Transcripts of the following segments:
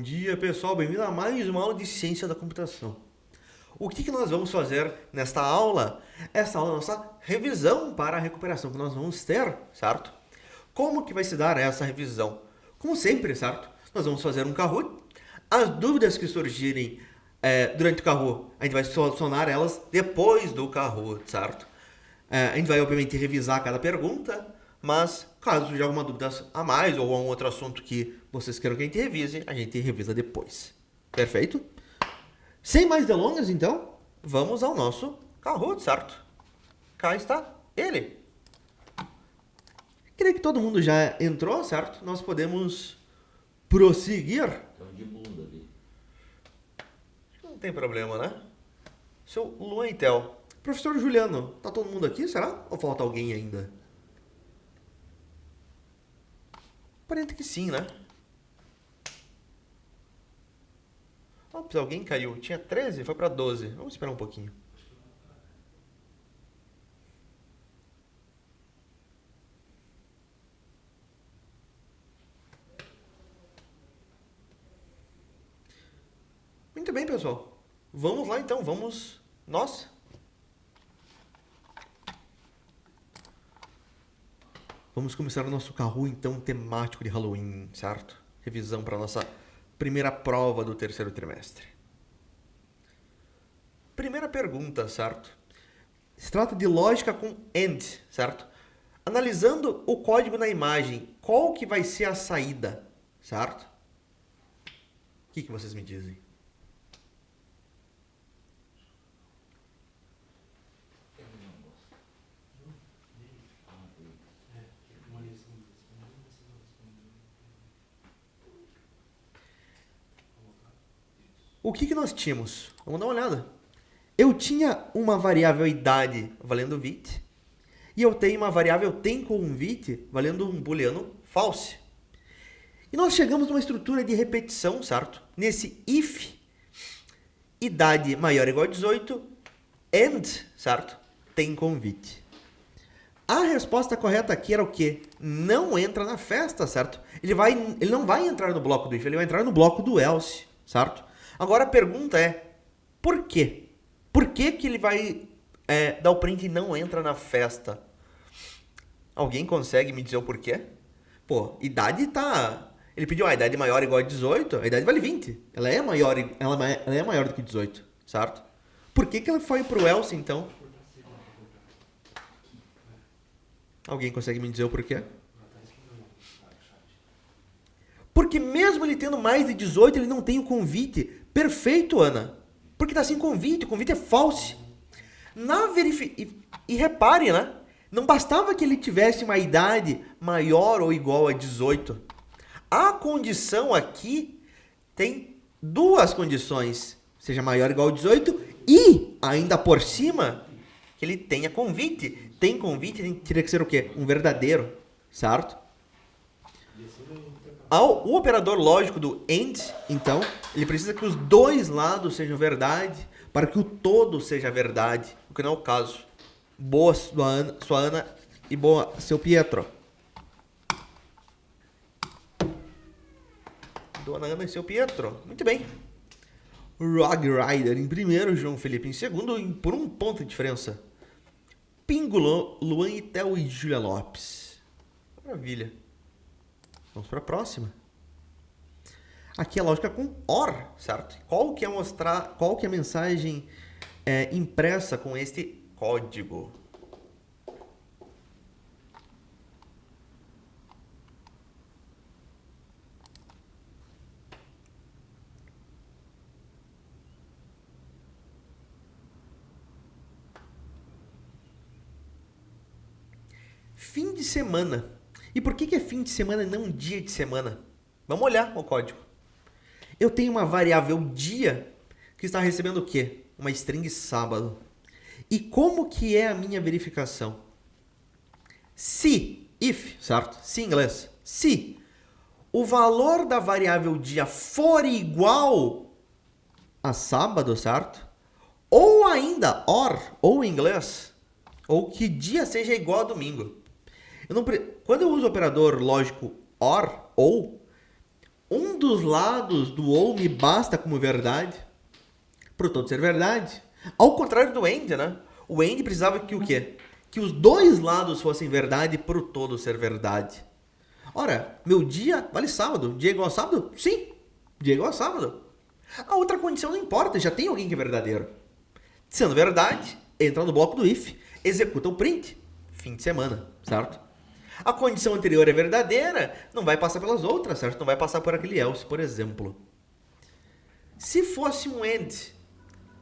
dia, pessoal. Bem-vindo a mais uma aula de Ciência da Computação. O que nós vamos fazer nesta aula? Esta aula é a nossa revisão para a recuperação que nós vamos ter, certo? Como que vai se dar essa revisão? Como sempre, certo? Nós vamos fazer um Kahoot. As dúvidas que surgirem durante o Kahoot, a gente vai solucionar elas depois do Kahoot, certo? A gente vai, obviamente, revisar cada pergunta, mas caso surja alguma dúvida a mais ou algum outro assunto que vocês queiram que a gente revisa depois. Perfeito? Sem mais delongas, então, vamos ao nosso Kahoot, certo? Cá está ele. Creio que todo mundo já entrou, certo? Nós podemos prosseguir. Então de bunda ali. Não tem problema, né? Seu Luan Itel. Professor Juliano, tá todo mundo aqui, será? Ou falta alguém ainda? Aparenta que sim, né? Ops, alguém caiu. Tinha 13, foi para 12. Vamos esperar um pouquinho. Muito bem, pessoal. Vamos lá, então. Vamos nós. Vamos começar o nosso Kahoot, então, temático de Halloween, certo? Revisão para a nossa primeira prova do terceiro trimestre. Primeira pergunta, certo? Se trata de lógica com AND, certo? Analisando o código na imagem, qual que vai ser a saída, certo? O que vocês me dizem? O que nós tínhamos? Vamos dar uma olhada. Eu tinha uma variável idade valendo vit e eu tenho uma variável temConvit valendo um booleano false. E nós chegamos numa estrutura de repetição, certo? Nesse if idade maior ou igual a 18 and, certo? temConvit. A resposta correta aqui era o quê? Não entra na festa, certo? Ele não vai entrar no bloco do if, ele vai entrar no bloco do else, certo? Agora a pergunta é, por quê? Por que ele vai dar o print e não entra na festa? Alguém consegue me dizer o porquê? Pô, idade tá... Ele pediu a idade maior ou igual a 18, a idade vale 20. Ela é maior do que 18, certo? Por que ela foi pro else, então? Alguém consegue me dizer o porquê? Porque mesmo ele tendo mais de 18, ele não tem o convite. Perfeito, Ana. Porque está sem convite. O convite é false. E repare, né? Não bastava que ele tivesse uma idade maior ou igual a 18. A condição aqui tem duas condições. Seja maior ou igual a 18 e, ainda por cima, que ele tenha convite. Tem convite, teria que ser o quê? Um verdadeiro, certo? O operador lógico do AND, então, ele precisa que os dois lados sejam verdade para que o todo seja verdade, o que não é o caso. Boa, sua Ana, e boa, seu Pietro. Dona Ana e seu Pietro. Muito bem. Rogue Rider em primeiro, João Felipe em segundo, por um ponto de diferença. Pingulo, Luan Itel e Júlia Lopes. Maravilha. Vamos para a próxima. Aqui a lógica com OR, certo? Qual que é a mensagem impressa com este código? Fim de semana. E por que é fim de semana e não dia de semana? Vamos olhar o código. Eu tenho uma variável dia que está recebendo o quê? Uma string sábado. E como que é a minha verificação? Se, if, certo? Se em inglês. Se o valor da variável dia for igual a sábado, certo? Ou ainda, or, ou em inglês, ou que dia seja igual a domingo. Quando eu uso o operador lógico OR, ou, um dos lados do ou me basta como verdade para o todo ser verdade. Ao contrário do AND, né? O AND precisava que o quê? Que os dois lados fossem verdade para o todo ser verdade. Ora, meu dia vale sábado. Dia igual a sábado? Sim, dia igual a sábado. A outra condição não importa, já tem alguém que é verdadeiro. Sendo verdade, entra no bloco do if, executa o print, fim de semana, certo? A condição anterior é verdadeira, não vai passar pelas outras, certo? Não vai passar por aquele else, por exemplo. Se fosse um end,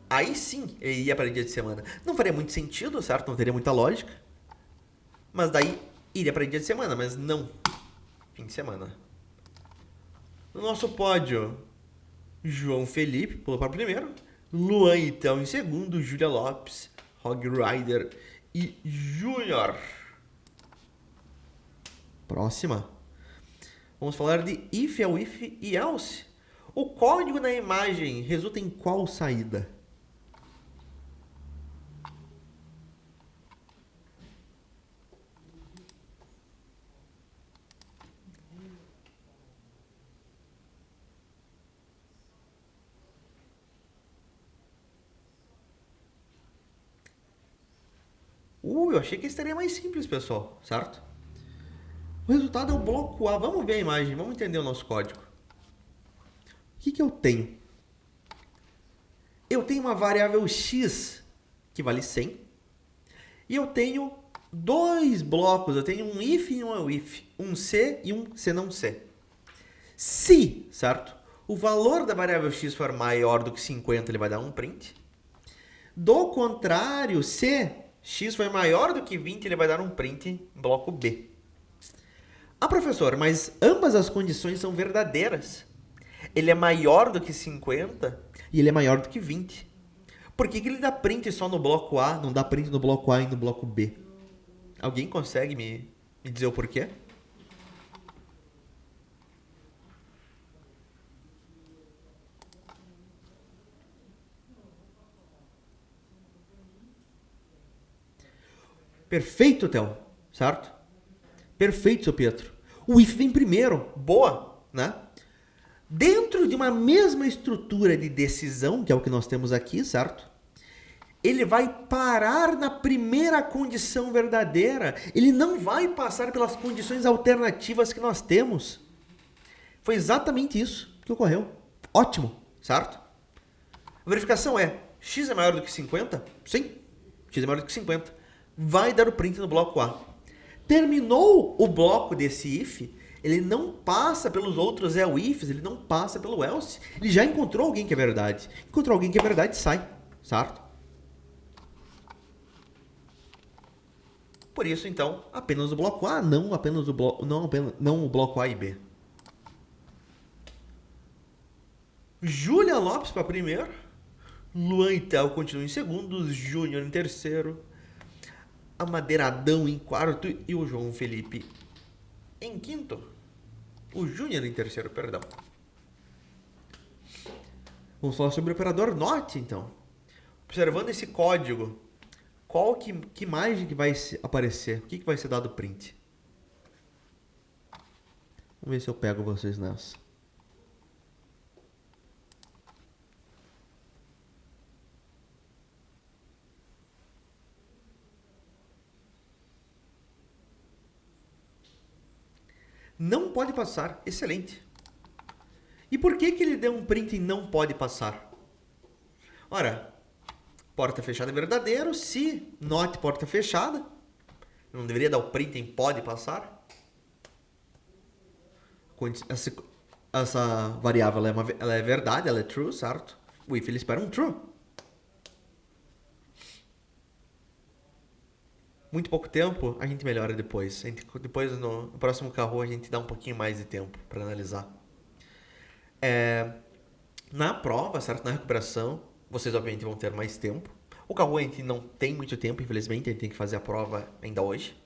aí sim ele ia para dia de semana. Não faria muito sentido, certo? Não teria muita lógica. Mas daí iria para dia de semana, mas não. Fim de semana. No nosso pódio, João Felipe pulou para o primeiro, Luan e Theo em segundo, Júlia Lopes, Hog Rider e Júnior. Próxima. Vamos falar de if, if e else. O código na imagem resulta em qual saída? Eu achei que estaria mais simples, pessoal, certo? O resultado é o bloco A. Vamos ver a imagem, vamos entender o nosso código. O que eu tenho? Eu tenho uma variável x que vale 100. E eu tenho dois blocos. Eu tenho um if e um if. Um C e um C não C. Se, certo? O valor da variável x for maior do que 50, ele vai dar um print. Do contrário, se x for maior do que 20, ele vai dar um print em bloco B. Ah, professor, mas ambas as condições são verdadeiras. Ele é maior do que 50 e ele é maior do que 20. Por que ele dá print só no bloco A, não dá print no bloco A e no bloco B? Alguém consegue me dizer o porquê? Perfeito, Theo, certo? Perfeito, seu Pietro. O if vem primeiro. Boa, né? Dentro de uma mesma estrutura de decisão, que é o que nós temos aqui, certo? Ele vai parar na primeira condição verdadeira. Ele não vai passar pelas condições alternativas que nós temos. Foi exatamente isso que ocorreu. Ótimo, certo? A verificação é, x é maior do que 50? Sim, x é maior do que 50. Vai dar o print no bloco A. Terminou o bloco desse if, ele não passa pelos outros ifs, ele não passa pelo else. Ele já encontrou alguém que é verdade. Encontrou alguém que é verdade, sai, certo? Por isso, então, apenas o bloco A, não apenas o bloco, não o bloco A e B. Júlia Lopes para primeiro, Luan e Theo continuam em segundo, Júnior em terceiro, Amadeiradão em quarto e o João Felipe em quinto. O Júnior em terceiro, perdão. Vamos falar sobre o operador NOT, então. Observando esse código, qual que imagem que vai aparecer? O que vai ser dado print? Vamos ver se eu pego vocês nessa. Não pode passar. Excelente. E por que ele deu um print em não pode passar? Ora, porta fechada é verdadeiro. Se not porta fechada, não deveria dar o print em pode passar? Essa variável ela é verdade, ela é true, certo? O if ele espera um true. Muito pouco tempo, a gente melhora depois. Depois, no próximo carro, a gente dá um pouquinho mais de tempo para analisar. Na prova, certo? Na recuperação, vocês obviamente vão ter mais tempo. O carro a gente não tem muito tempo, infelizmente, a gente tem que fazer a prova ainda hoje.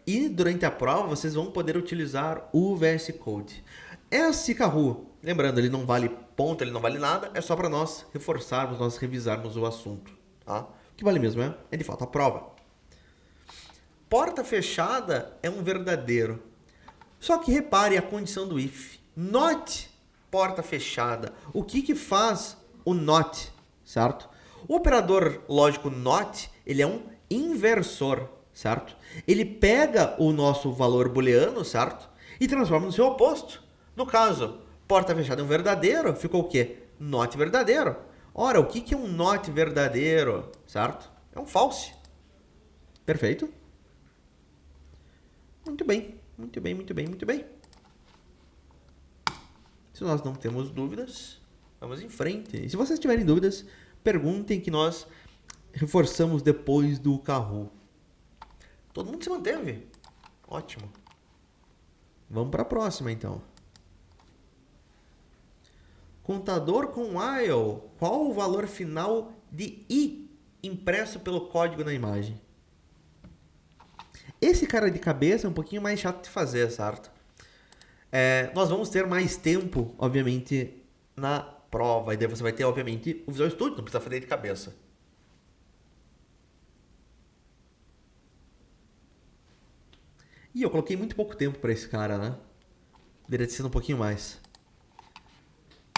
E durante a prova, vocês vão poder utilizar o VS Code. Esse carro, lembrando, ele não vale ponto, ele não vale nada, é só para nós reforçarmos, nós revisarmos o assunto, tá? O que vale mesmo é de fato a prova. Porta fechada é um verdadeiro. Só que repare a condição do if. Not, porta fechada. O que faz o not, certo? O operador lógico not, ele é um inversor, certo? Ele pega o nosso valor booleano, certo? E transforma no seu oposto. No caso, porta fechada é um verdadeiro, ficou o quê? Not verdadeiro. Ora, o que é um not verdadeiro, certo? É um false. Perfeito? Muito bem, muito bem, muito bem, muito bem. Se nós não temos dúvidas, vamos em frente. E se vocês tiverem dúvidas, perguntem que nós reforçamos depois do carro. Todo mundo se manteve. Ótimo. Vamos para a próxima, então. Contador com while. Qual o valor final de i impresso pelo código na imagem? Esse cara de cabeça é um pouquinho mais chato de fazer, certo? Nós vamos ter mais tempo, obviamente, na prova. E daí você vai ter, obviamente, o Visual Studio. Não precisa fazer de cabeça. E eu coloquei muito pouco tempo para esse cara, né? Deveria ter sido um pouquinho mais.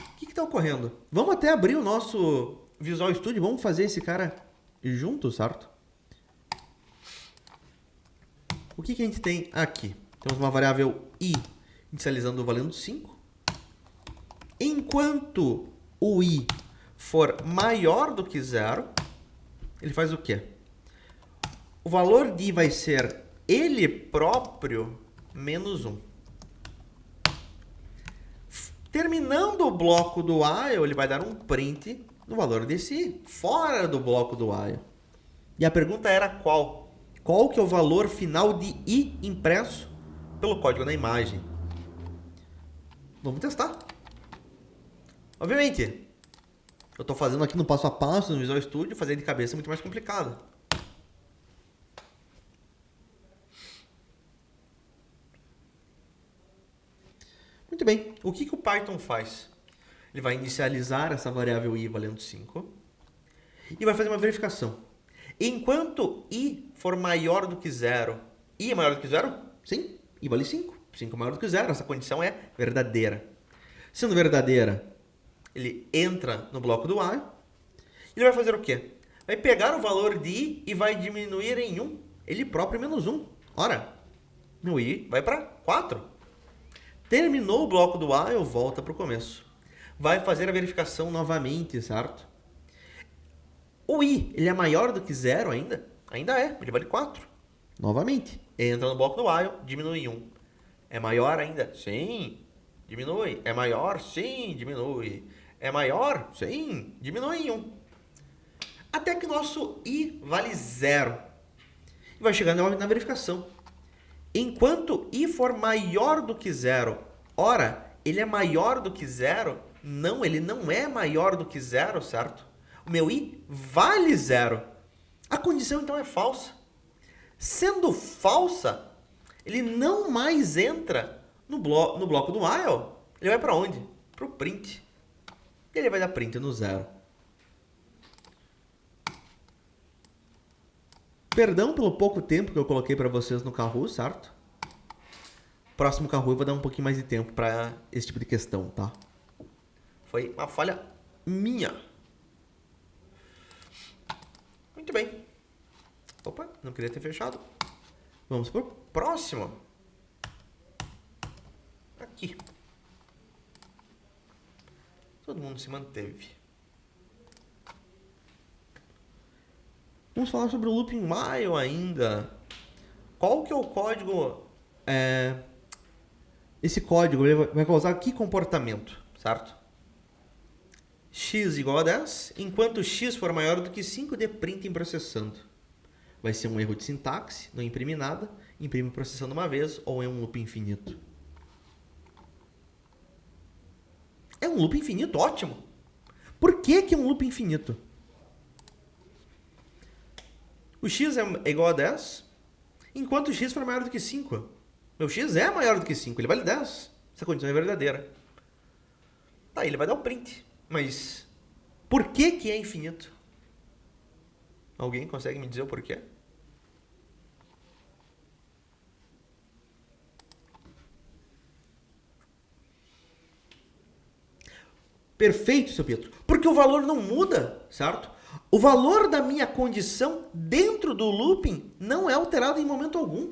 O que está ocorrendo? Vamos até abrir o nosso Visual Studio. Vamos fazer esse cara junto, certo? O que a gente tem aqui? Temos uma variável i inicializando valendo 5. Enquanto o i for maior do que 0, ele faz o quê? O valor de i vai ser ele próprio menos 1. Terminando o bloco do while, ele vai dar um print no valor desse i, fora do bloco do while. E a pergunta era qual? Qual que é o valor final de i impresso pelo código na imagem? Vamos testar. Obviamente, eu estou fazendo aqui no passo a passo no Visual Studio, fazer de cabeça é muito mais complicado. Muito bem, o que o Python faz? Ele vai inicializar essa variável i valendo 5 e vai fazer uma verificação. Enquanto i for maior do que 0, i é maior do que 0? Sim, i vale 5. 5 é maior do que 0, essa condição é verdadeira. Sendo verdadeira, ele entra no bloco do while. Ele vai fazer o quê? Vai pegar o valor de i e vai diminuir em 1. Ele próprio menos 1. Ora, meu i vai para 4. Terminou o bloco do while, volta para o começo. Vai fazer a verificação novamente, certo? O i, ele é maior do que 0 ainda? Ainda é, ele vale 4. Novamente, entra no bloco do while, diminui em 1. É maior ainda? Sim, diminui. É maior? Sim, diminui. É maior? Sim, diminui em 1. Até que nosso i vale 0. E vai chegar na verificação. Enquanto i for maior do que 0, ora, ele é maior do que 0? Não, ele não é maior do que 0, certo? O meu i vale 0. A condição, então, é falsa. Sendo falsa, ele não mais entra no bloco do while. Ele vai para onde? Para o print. Ele vai dar print no 0. Perdão pelo pouco tempo que eu coloquei para vocês no Kahoot, certo? Próximo Kahoot eu vou dar um pouquinho mais de tempo para esse tipo de questão, tá? Foi uma falha minha. Muito bem. Opa, não queria ter fechado. Vamos pro próximo. Aqui. Todo mundo se manteve. Vamos falar sobre o looping while ainda. Qual que é o código? Esse código vai causar que comportamento, certo? X igual a 10, enquanto x for maior do que 5, dê print em processando. Vai ser um erro de sintaxe, não imprime nada, imprime processando uma vez, ou é um loop infinito. É um loop infinito, ótimo. Por que é um loop infinito? O x é igual a 10, enquanto o x for maior do que 5. Meu x é maior do que 5, ele vale 10. Essa condição é verdadeira. Tá, ele vai dar o print. Mas por que é infinito? Alguém consegue me dizer o porquê? Perfeito, seu Pedro. Porque o valor não muda, certo? O valor da minha condição dentro do looping não é alterado em momento algum.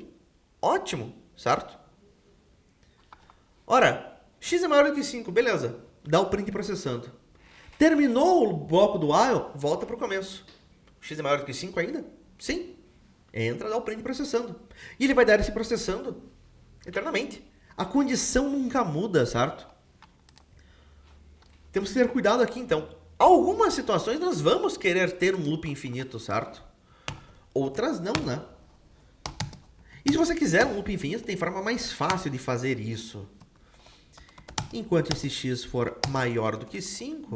Ótimo, certo? Ora, x é maior do que 5, beleza. Dá o print processando. Terminou o bloco do while, volta para o começo. X é maior do que 5 ainda? Sim. Entra, dá o print processando. E ele vai dar esse processando eternamente. A condição nunca muda, certo? Temos que ter cuidado aqui, então. Algumas situações nós vamos querer ter um loop infinito, certo? Outras não, né? E se você quiser um loop infinito, tem forma mais fácil de fazer isso. Enquanto esse x for maior do que 5,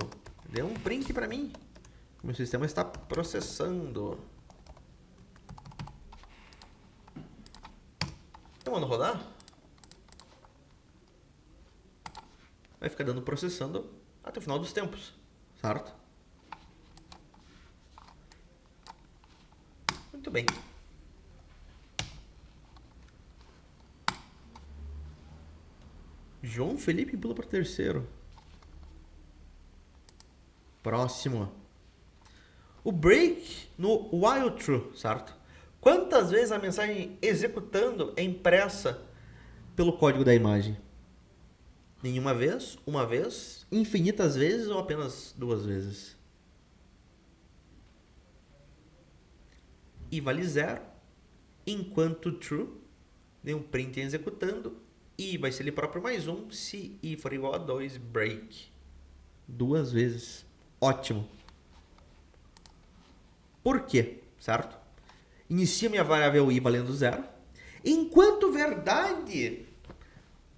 dê um print para mim. Meu sistema está processando. Eu mando rodar. Vai ficar dando processando até o final dos tempos, certo? Muito bem. João Felipe pula para o terceiro. Próximo. O break no while true, certo? Quantas vezes a mensagem executando é impressa pelo código da imagem? Nenhuma vez, uma vez, infinitas vezes ou apenas 2 vezes? I vale 0, enquanto true, dê um print executando, I vai ser ele próprio mais 1, se I for igual a 2, break. 2 vezes. Ótimo. Por quê? Certo? Inicia minha variável I valendo 0. Enquanto verdade...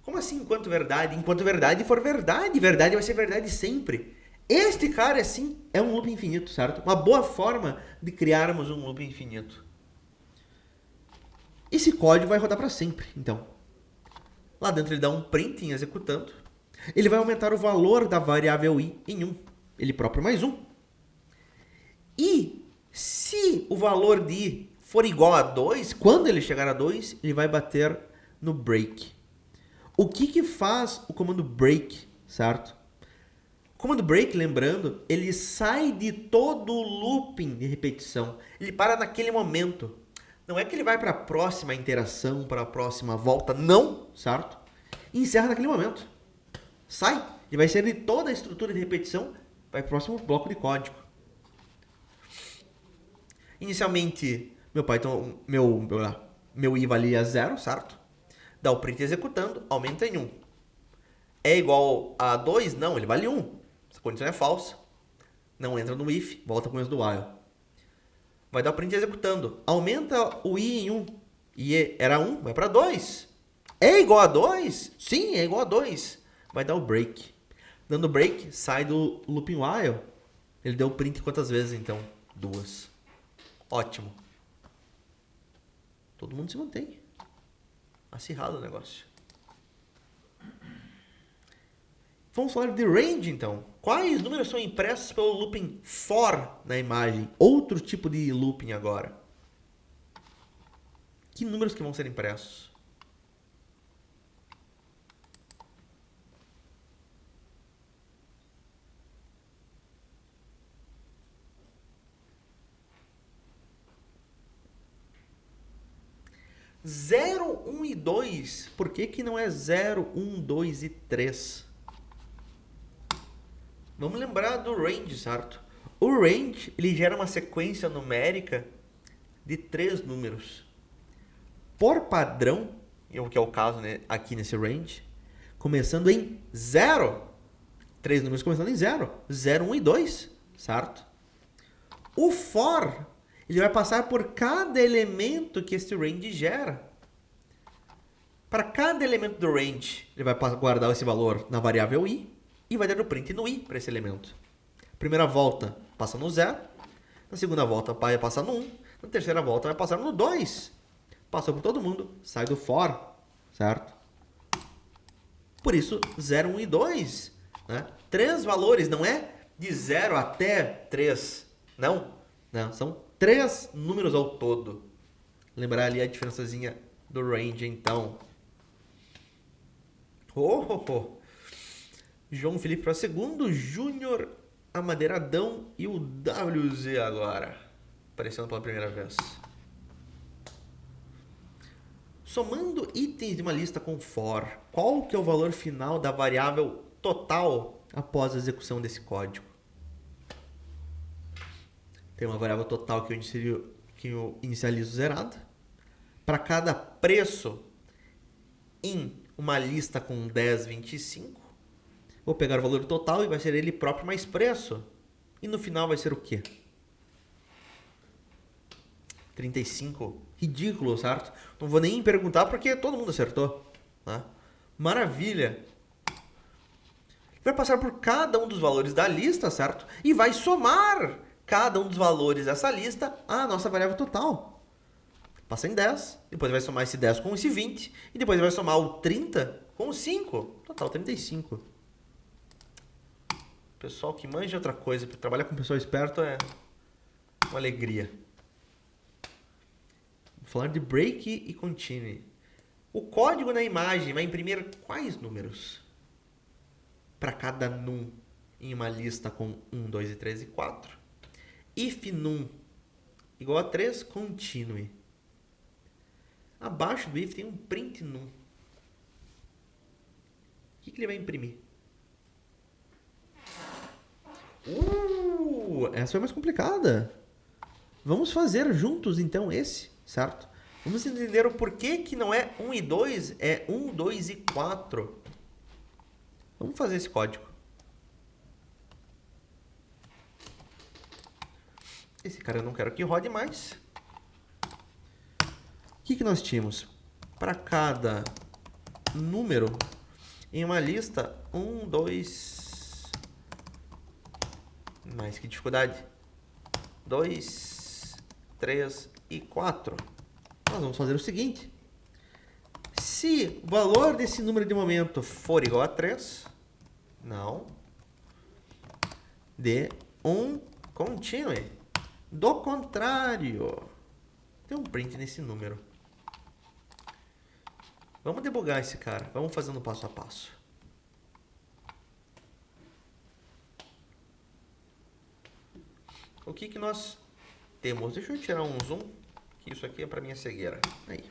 Como assim enquanto verdade? Enquanto verdade for verdade. Verdade vai ser verdade sempre. Este cara, assim, é um loop infinito, certo? Uma boa forma de criarmos um loop infinito. Esse código vai rodar para sempre, então. Lá dentro ele dá um print em executando. Ele vai aumentar o valor da variável I em 1. Ele próprio mais 1. E se o valor de I for igual a 2, quando ele chegar a 2, ele vai bater no break. O que faz o comando break, certo? O comando break, lembrando, ele sai de todo o looping de repetição. Ele para naquele momento. Não é que ele vai para a próxima interação, para a próxima volta, não, certo? E encerra naquele momento. Sai. Ele vai sair de toda a estrutura de repetição, vai para o próximo bloco de código. Inicialmente, meu I valia 0, certo? Dá o print executando, aumenta em 1. É igual a 2? Não, ele vale 1. Essa condição é falsa. Não entra no if, volta para o começo do while. Vai dar o print executando. Aumenta o I em 1. I era 1, vai para 2. É igual a 2? Sim, é igual a 2. Vai dar o break. Dando break, sai do looping while. Ele deu o print quantas vezes, então? 2. Ótimo. Todo mundo se mantém. Acirrado o negócio. Vamos falar de range, então. Quais números são impressos pelo looping for na imagem? Outro tipo de looping agora. Que números que vão ser impressos? Zero, 1 e 2. Por que não é 0, 1, 2 e 3? Vamos lembrar do range, certo? O range, ele gera uma sequência numérica de 3 números. Por padrão, que é o caso, né, aqui nesse range, começando em 0. 3 números começando em 0. 0, 1 e 2, certo? O for, ele vai passar por cada elemento que esse range gera. Para cada elemento do range, ele vai guardar esse valor na variável i e vai dar o print no i para esse elemento. Primeira volta passa no 0, na segunda volta vai passar no 1, na terceira volta vai passar no 2. Passou por todo mundo, sai do for, certo? Por isso, 0, 1 e 2. Né? 3 valores, não é de 0 até 3. Não, são 3 números ao todo. Lembrar ali a diferençazinha do range, então. João Felipe para segundo, Júnior Amadeiradão e o WZ agora, aparecendo pela primeira vez. Somando itens de uma lista com for, qual que é o valor final da variável total após a execução desse código? Tem uma variável total que eu inicializo zerada. Para cada preço em uma lista com 10, 25, vou pegar o valor total e vai ser ele próprio mais preço. E no final vai ser o quê? 35. Ridículo, certo? Não vou nem perguntar porque todo mundo acertou. Né? Maravilha. Vai passar por cada um dos valores da lista, certo? E vai somar cada um dos valores dessa lista à nossa variável total. Passa em 10, depois vai somar esse 10 com esse 20, e depois vai somar o 30 com o 5. Total, 35. Pessoal que manja outra coisa, trabalhar com pessoal esperto é uma alegria. Vou falar de break e continue. O código na imagem vai imprimir quais números? Para cada num em uma lista com 1, 2, 3 e 4. If num igual a 3, continue. Abaixo do if tem um print num. O que ele vai imprimir? Essa foi mais complicada. Vamos fazer juntos então esse, certo? Vamos entender o porquê que não é 1 e 2, é 1, 2 e 4. Vamos fazer esse código. Esse cara eu não quero que rode mais. O que nós tínhamos? Para cada número em uma lista, 1, 2... Mais que dificuldade. 2, 3 e 4. Nós vamos fazer o seguinte. Se o valor desse número de momento for igual a 3, não, dê um continue. Do contrário, tem um print nesse número. Vamos debugar esse cara. Vamos fazendo passo a passo. O que nós temos? Deixa eu tirar um zoom, que isso aqui é para minha cegueira. Aí.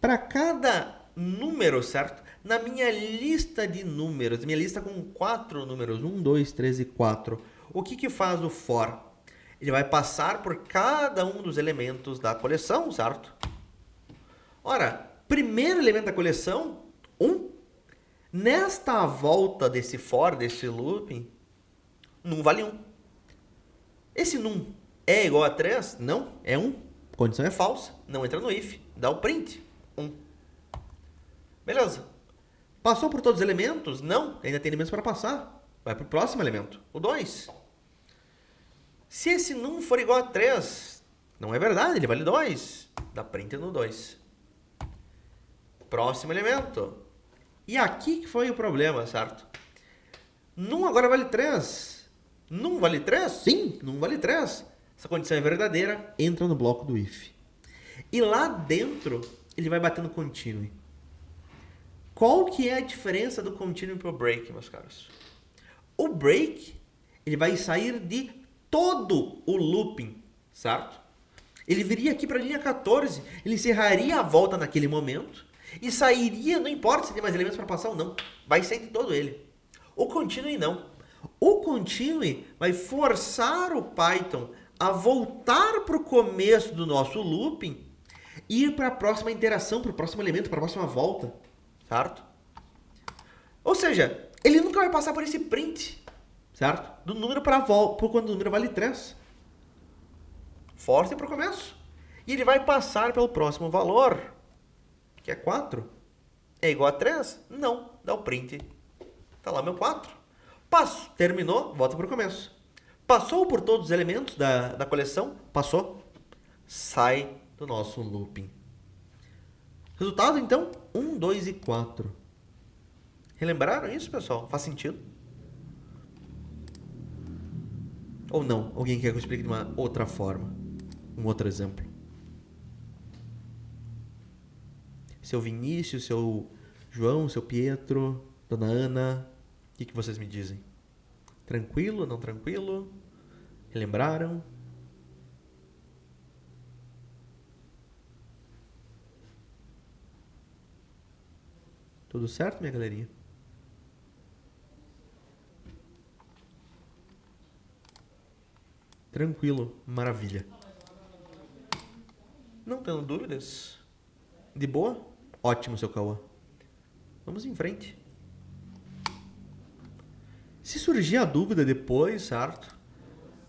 Para cada número, certo? Na minha lista de números, minha lista com 4 números, 1, 2, 3 e 4, o que faz o for? Ele vai passar por cada um dos elementos da coleção, certo? Ora, primeiro elemento da coleção, 1. Nesta volta desse for, desse looping, num vale 1. Esse num é igual a 3? Não, é 1. Condição é falsa, não entra no if, dá o print, 1. Beleza. Passou por todos os elementos? Não, ainda tem elementos para passar. Vai para o próximo elemento, o 2. Se esse num for igual a 3, não é verdade, ele vale 2. Dá print no 2. Próximo elemento. E aqui que foi o problema, certo? Num agora vale 3. Num vale 3? Sim, num vale 3. Essa condição é verdadeira, entra no bloco do if. E lá dentro, ele vai batendo continue. Qual que é a diferença do continue para o break, meus caros? O break, ele vai sair de todo o looping, certo? Ele viria aqui para a linha 14, ele encerraria a volta naquele momento e sairia, não importa se tem mais elementos para passar ou não, vai sair de todo ele. O continue não. O continue vai forçar o Python a voltar para o começo do nosso looping e ir para a próxima interação, para o próximo elemento, para a próxima volta, certo? Ou seja, ele nunca vai passar por esse print, certo? Do número para a volta, quando o número vale 3. Força para o começo. E ele vai passar pelo próximo valor, que é 4. É igual a 3? Não. Dá o print. Está lá meu 4. Passou. Terminou, volta para o começo. Passou por todos os elementos da coleção? Passou. Sai do nosso looping. Resultado, então, 1, 2 e 4. Relembraram isso, pessoal? Faz sentido? Ou não? Alguém quer que eu explique de uma outra forma? Um outro exemplo. Seu Vinícius, seu João, seu Pietro. Dona Ana, o que vocês me dizem? Tranquilo, não tranquilo? Relembraram? Tudo certo, minha galerinha? Tranquilo, maravilha. Não tendo dúvidas? De boa? Ótimo, seu Cauã. Vamos em frente. Se surgir a dúvida depois, certo?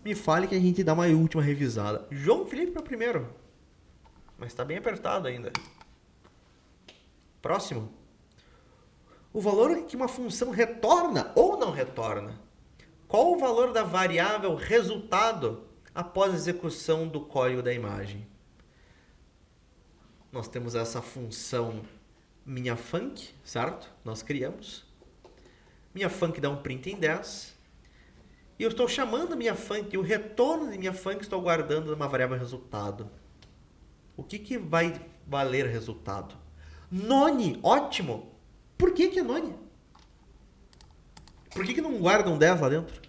Me fale que a gente dá uma última revisada. João Felipe para primeiro. Mas está bem apertado ainda. Próximo. O valor que uma função retorna ou não retorna. Qual o valor da variável resultado após a execução do código da imagem? Nós temos essa função minha func, certo? Nós criamos. Minha func dá um print em 10. E eu estou chamando minha func, e o retorno de minha func estou guardando numa variável resultado. O que vai valer resultado? None, ótimo! Por que é none? Por que não guardam 10 lá dentro?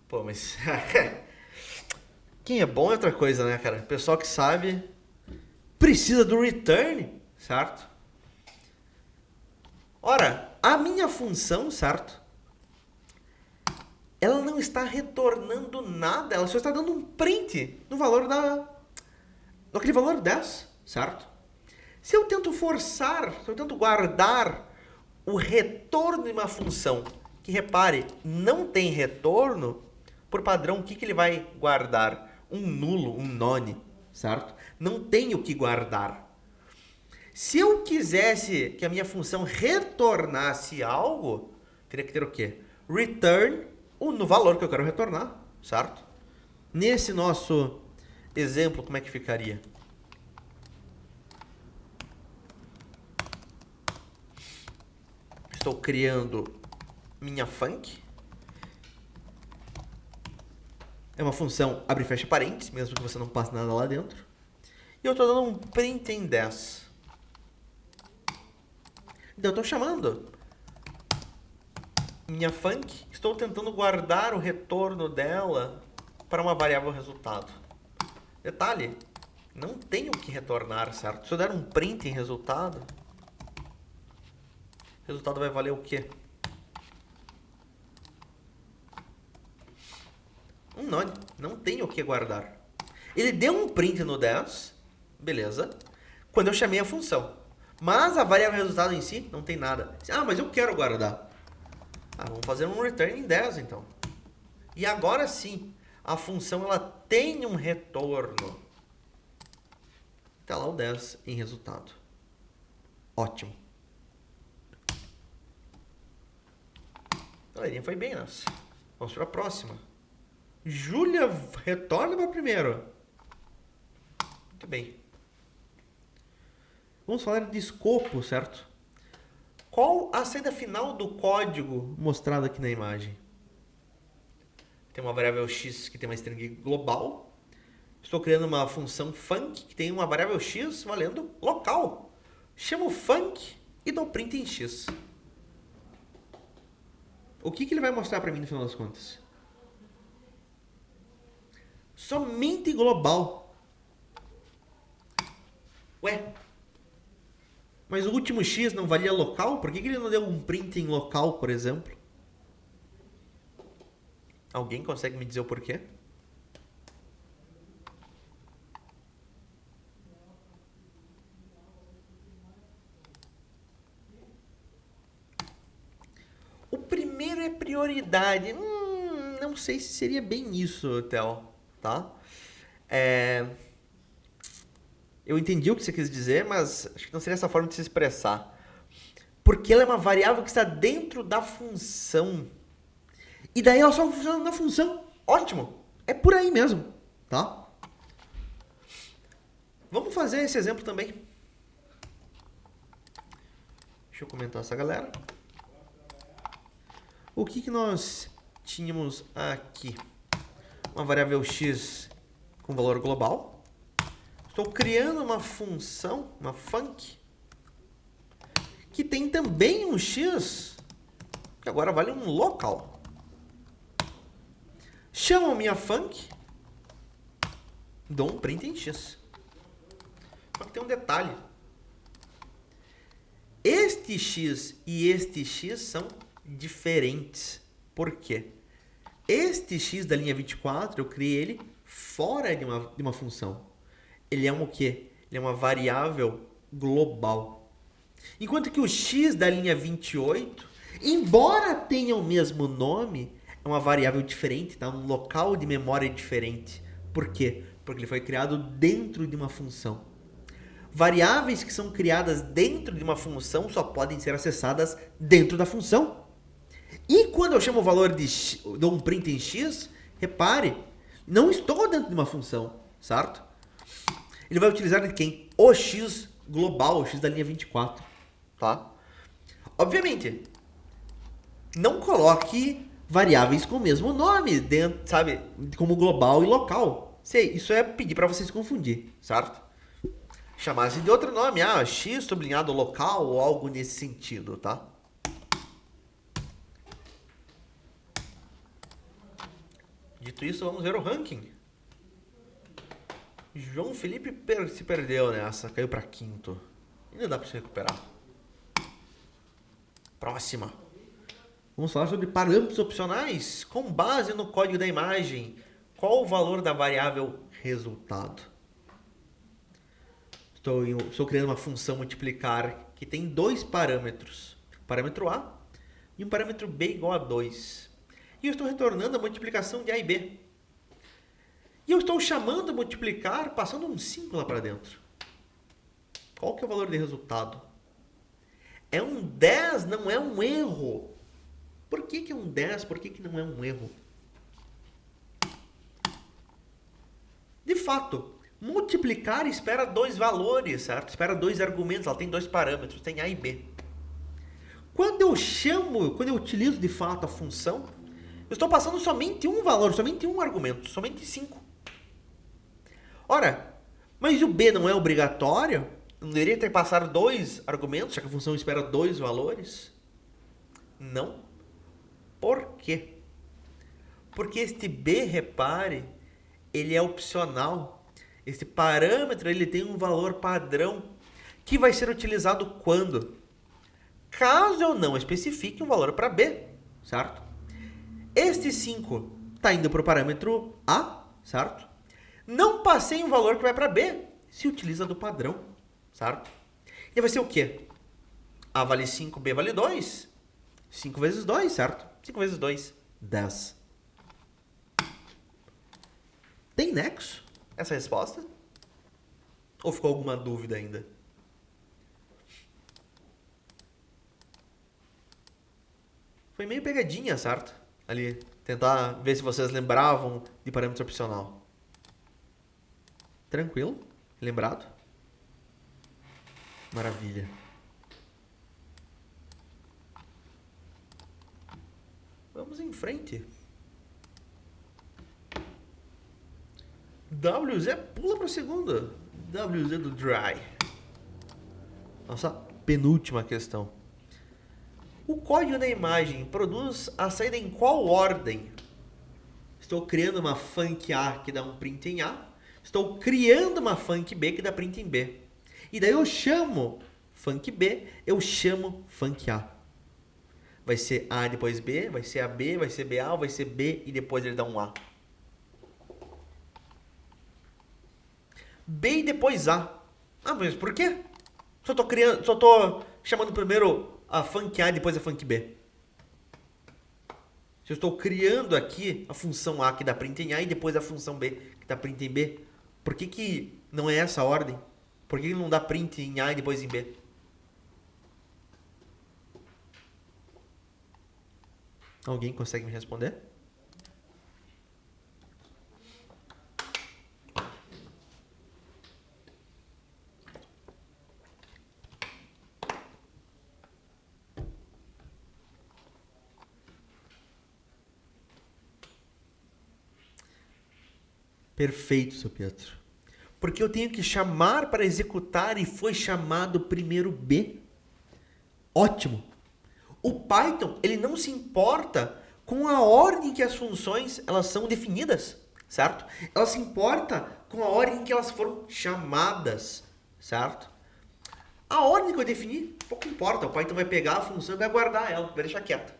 Pô, mas... Quem é bom é outra coisa, né, cara? Pessoal que sabe precisa do return, certo? Ora, a minha função, certo? Ela não está retornando nada, ela só está dando um print no valor naquele valor 10, certo? Se eu tento forçar, se eu tento guardar o retorno de uma função, que repare, não tem retorno, por padrão, o que ele vai guardar? Um nulo, um none, certo? Não tem o que guardar. Se eu quisesse que a minha função retornasse algo, teria que ter o quê? Return no valor que eu quero retornar, certo? Nesse nosso exemplo, como é que ficaria? Estou criando minha func. É uma função abre e fecha parênteses, mesmo que você não passe nada lá dentro. E eu estou dando um print em 10. Então eu estou chamando minha func, estou tentando guardar o retorno dela para uma variável resultado. Detalhe, não tenho o que retornar, certo? Se eu der um print em resultado, o resultado vai valer o quê? Um none, não tenho o que guardar. Ele deu um print no 10, beleza, quando eu chamei a função. Mas a variável resultado em si não tem nada. Ah, mas eu quero guardar. Ah, vamos fazer um return em 10 então. E agora sim, a função ela tem um retorno. Está lá o 10 em resultado. Ótimo. Galerinha, foi bem nessa. Vamos para a próxima. Júlia, retorna para primeiro. Muito bem. Vamos falar de escopo, certo? Qual a saída final do código mostrado aqui na imagem? Tem uma variável x que tem uma string global. Estou criando uma função func que tem uma variável x valendo local. Chamo func e dou print em x. O que ele vai mostrar para mim no final das contas? Somente global. Ué? Mas o último x não valia local? Por que ele não deu um print em local, por exemplo? Alguém consegue me dizer o porquê? O primeiro é prioridade. Não sei se seria bem isso, Theo, tá? Eu entendi o que você quis dizer, mas acho que não seria essa forma de se expressar. Porque ela é uma variável que está dentro da função. E daí ela só funciona na função. Ótimo. É por aí mesmo, tá? Vamos fazer esse exemplo também. Deixa eu comentar essa galera. O que nós tínhamos aqui? Uma variável x com valor global. Estou criando uma função, uma func, que tem também um x, que agora vale um local. Chamo minha func, dou um print em x. Só que tem um detalhe. Este x e este x são diferentes. Por quê? Este x da linha 24, eu criei ele fora de uma função. Ele é um o quê? Ele é uma variável global. Enquanto que o x da linha 28, embora tenha o mesmo nome, é uma variável diferente, tá? Um local de memória diferente. Por quê? Porque ele foi criado dentro de uma função. Variáveis que são criadas dentro de uma função só podem ser acessadas dentro da função. E quando eu chamo o valor de x, dou um print em x, repare, não estou dentro de uma função, certo? Ele vai utilizar de quem? O x global, o x da linha 24, tá? Obviamente, não coloque variáveis com o mesmo nome dentro, sabe, como global e local. Isso é pedir para você se confundir, certo? Chamasse de outro nome, x sublinhado local ou algo nesse sentido, tá? Dito isso, vamos ver o ranking. João Felipe se perdeu nessa, caiu para quinto. Ainda dá para se recuperar. Próxima. Vamos falar sobre parâmetros opcionais com base no código da imagem. Qual o valor da variável resultado? Estou criando uma função multiplicar que tem dois parâmetros. Um parâmetro A e um parâmetro B igual a 2. E eu estou retornando a multiplicação de A e B. E eu estou chamando multiplicar passando um 5 lá para dentro. Qual que é o valor de resultado? É um 10, não é um erro. Por que é um 10? Por que não é um erro? De fato, multiplicar espera dois valores, certo? Espera dois argumentos, ela tem dois parâmetros, tem A e B. Quando eu utilizo de fato a função, eu estou passando somente um valor, somente um argumento, somente 5. Ora, mas o B não é obrigatório? Não deveria ter passado dois argumentos, já que a função espera dois valores? Não. Por quê? Porque este B, repare, ele é opcional. Esse parâmetro ele tem um valor padrão que vai ser utilizado quando? Caso eu não especifique um valor para B, certo? Este 5 está indo para o parâmetro A, certo? Não passei um valor que vai para B, se utiliza do padrão, certo? E vai ser o quê? A vale 5, B vale 2. 5 vezes 2, certo? 5 vezes 2, 10. Tem nexo essa resposta? Ou ficou alguma dúvida ainda? Foi meio pegadinha, certo? Ali, tentar ver se vocês lembravam de parâmetro opcional. Tranquilo? Lembrado? Maravilha. Vamos em frente. WZ pula para a segunda. WZ do Dry. Nossa penúltima questão. O código da imagem produz a saída em qual ordem? Estou criando uma func A que dá um print em A. Estou criando uma func B que dá print em B. E daí eu chamo func B, eu chamo func A. Vai ser A depois B, vai ser AB, vai ser BA, vai ser B e depois ele dá um A. B e depois A. Ah, mas por quê? Só tô chamando primeiro a func A e depois a func B. Se eu estou criando aqui a função A que dá print em A e depois a função B que dá print em B, por que não é essa a ordem? Por que não dá print em A e depois em B? Alguém consegue me responder? Perfeito, seu Pietro. Porque eu tenho que chamar para executar e foi chamado primeiro B. Ótimo. O Python, ele não se importa com a ordem que as funções elas são definidas, certo? Ela se importa com a ordem que elas foram chamadas, certo? A ordem que eu defini, pouco importa. O Python vai pegar a função e vai guardar ela, vai deixar quieta.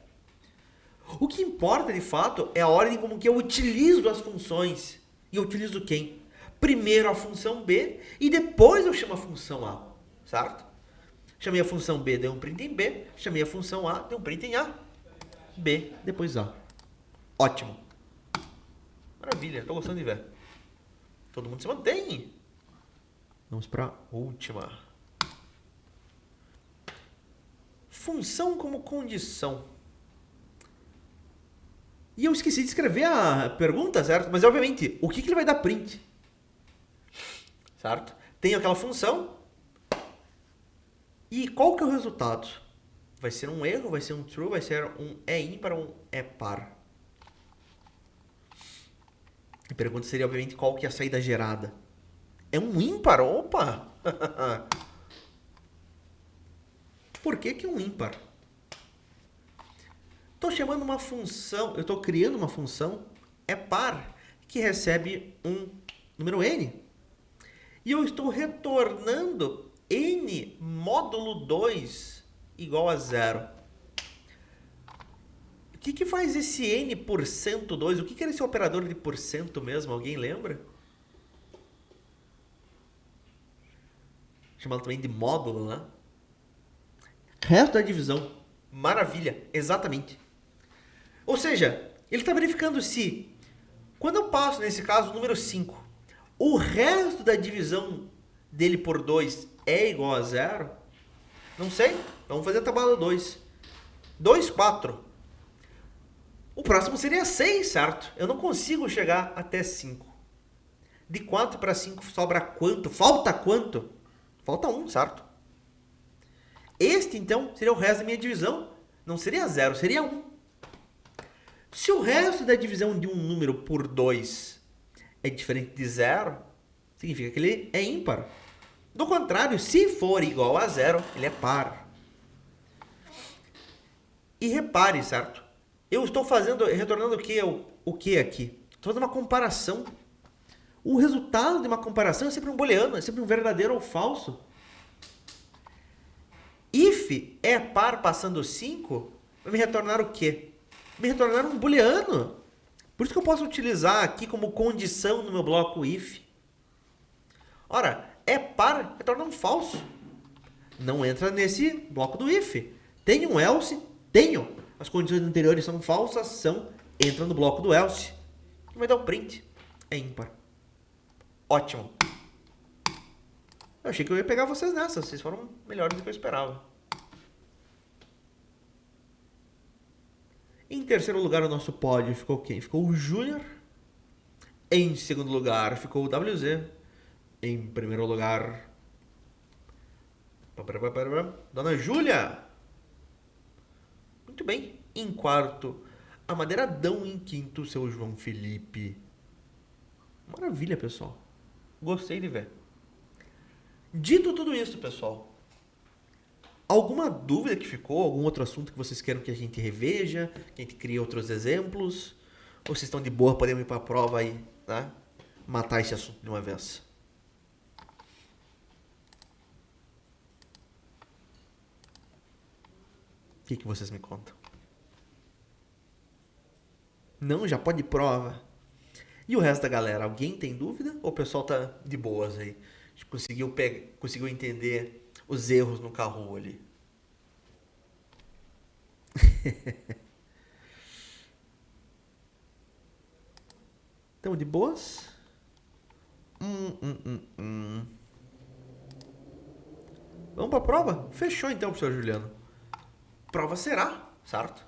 O que importa, de fato, é a ordem como que eu utilizo as funções. E eu utilizo quem? Primeiro a função B e depois eu chamo a função A, certo? Chamei a função B, dei um print em B. Chamei a função A, dei um print em A. B, depois A. Ótimo. Maravilha, estou gostando de ver. Todo mundo se mantém. Vamos para a última. Função como condição. E eu esqueci de escrever a pergunta, certo? Mas, obviamente, o que ele vai dar print? Certo? Tenho aquela função. E qual que é o resultado? Vai ser um erro, vai ser um true, vai ser um é ímpar ou um é par? A pergunta seria, obviamente, qual que é a saída gerada? É um ímpar? Opa! Por que é um ímpar? Estou chamando uma função, eu estou criando uma função, é par, que recebe um número n. E eu estou retornando n módulo 2 igual a 0. O que faz esse n por cento 2? O que era esse operador de porcento mesmo? Alguém lembra? Chamado também de módulo, né? Resto da divisão. Maravilha, exatamente. Ou seja, ele está verificando se, quando eu passo, nesse caso, o número 5, o resto da divisão dele por 2 é igual a 0? Não sei. Vamos fazer a tabela 2. 2, 4. O próximo seria 6, certo? Eu não consigo chegar até 5. De 4 para 5 sobra quanto? Falta quanto? Falta 1, certo? Este, então, seria o resto da minha divisão. Não seria 0, seria 1. Se o resto da divisão de um número por 2 é diferente de 0, significa que ele é ímpar. Do contrário, se for igual a 0, ele é par. E repare, certo? Eu estou retornando o que aqui? Estou fazendo uma comparação. O resultado de uma comparação é sempre um booleano, é sempre um verdadeiro ou falso. If é par passando 5, vai me retornar o quê? Me retornar um booleano. Por isso que eu posso utilizar aqui como condição no meu bloco if. Ora, é par, retorna um falso. Não entra nesse bloco do if. Tenho um else? Tenho. As condições anteriores são falsas, entra no bloco do else. E vai dar um print. É ímpar. Ótimo. Eu achei que eu ia pegar vocês nessa. Vocês foram melhores do que eu esperava. Em terceiro lugar, o nosso pódio ficou quem? Ficou o Júnior. Em segundo lugar, ficou o WZ. Em primeiro lugar, Dona Júlia. Muito bem. Em quarto, a Madeiradão. Em quinto, seu João Felipe. Maravilha, pessoal. Gostei de ver. Dito tudo isso, pessoal, alguma dúvida que ficou? Algum outro assunto que vocês queiram que a gente reveja? Que a gente crie outros exemplos? Ou vocês estão de boa, podemos ir para a prova aí, tá? Matar esse assunto de uma vez. O que vocês me contam? Não? Já pode ir prova? E o resto da galera? Alguém tem dúvida? Ou o pessoal tá de boas aí? Conseguiu entender os erros no carro ali? Então, de boas? Vamos pra prova? Fechou então, professor Juliano. Prova será, certo?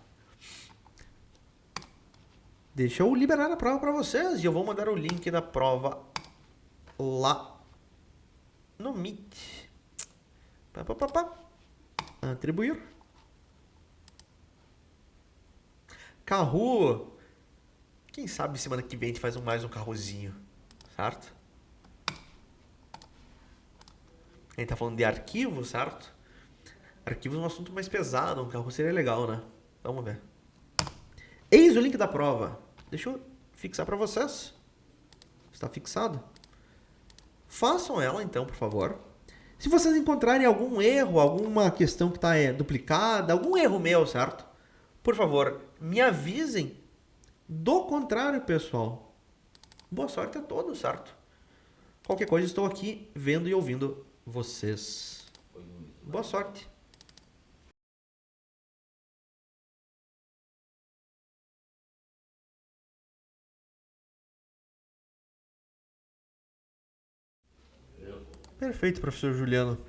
Deixa eu liberar a prova para vocês e eu vou mandar o link da prova lá no Meet. Atribuir. Carro. Quem sabe semana que vem a gente faz mais um carrozinho. certo? A gente tá falando de arquivos, certo? Arquivos é um assunto mais pesado, um carro seria legal, né? Vamos ver. Eis o link da prova. Deixa eu fixar para vocês. Está fixado? Façam ela então, por favor. Se vocês encontrarem algum erro, alguma questão que está duplicada, algum erro meu, certo? Por favor, me avisem. Do contrário, pessoal, boa sorte a todos, certo? Qualquer coisa, estou aqui vendo e ouvindo vocês. Boa sorte. Perfeito, professor Juliano.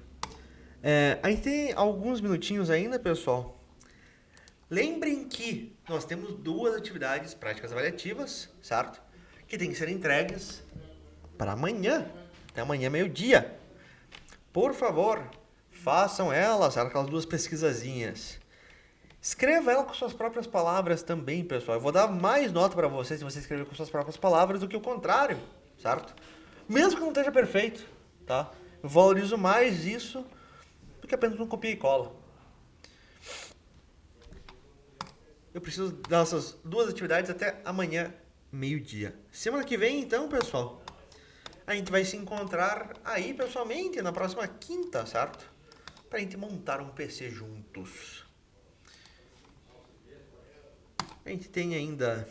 A gente tem alguns minutinhos ainda, pessoal. Lembrem que nós temos 2 atividades práticas avaliativas, certo? Que tem que ser entregues para amanhã, até amanhã meio-dia. Por favor, façam elas, aquelas 2 pesquisazinhas. Escreva ela com suas próprias palavras também, pessoal. Eu vou dar mais nota para vocês se você escrever com suas próprias palavras do que o contrário, certo? Mesmo que não esteja perfeito, tá? Eu valorizo mais isso do que apenas um copia e cola. Eu preciso dessas 2 atividades até amanhã, meio-dia. Semana que vem, então, pessoal, a gente vai se encontrar aí pessoalmente na próxima quinta, certo? Pra gente montar um PC juntos. A gente tem ainda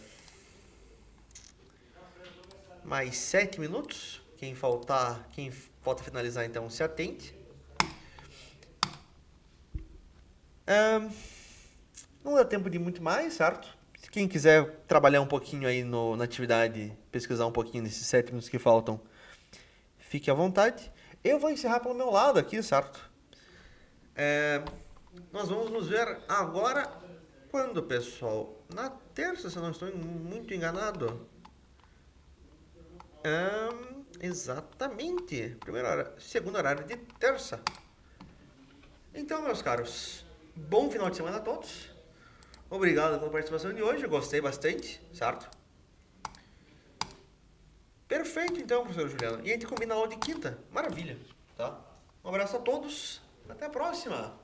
mais 7 minutos. Quem falta finalizar, então, se atente. Não dá tempo de muito mais, certo? Se quem quiser trabalhar um pouquinho aí na atividade, pesquisar um pouquinho nesses 7 minutos que faltam, fique à vontade. Eu vou encerrar pelo meu lado aqui, certo? Nós vamos nos ver agora. Quando, pessoal? Na terça, se eu não estou muito enganado. Exatamente. Segundo horário de terça. Então, meus caros, bom final de semana a todos. Obrigado pela participação de hoje, eu gostei bastante, certo? Perfeito, então, professor Juliano. E a gente combina a aula de quinta. Maravilha, tá? Um abraço a todos. Até a próxima.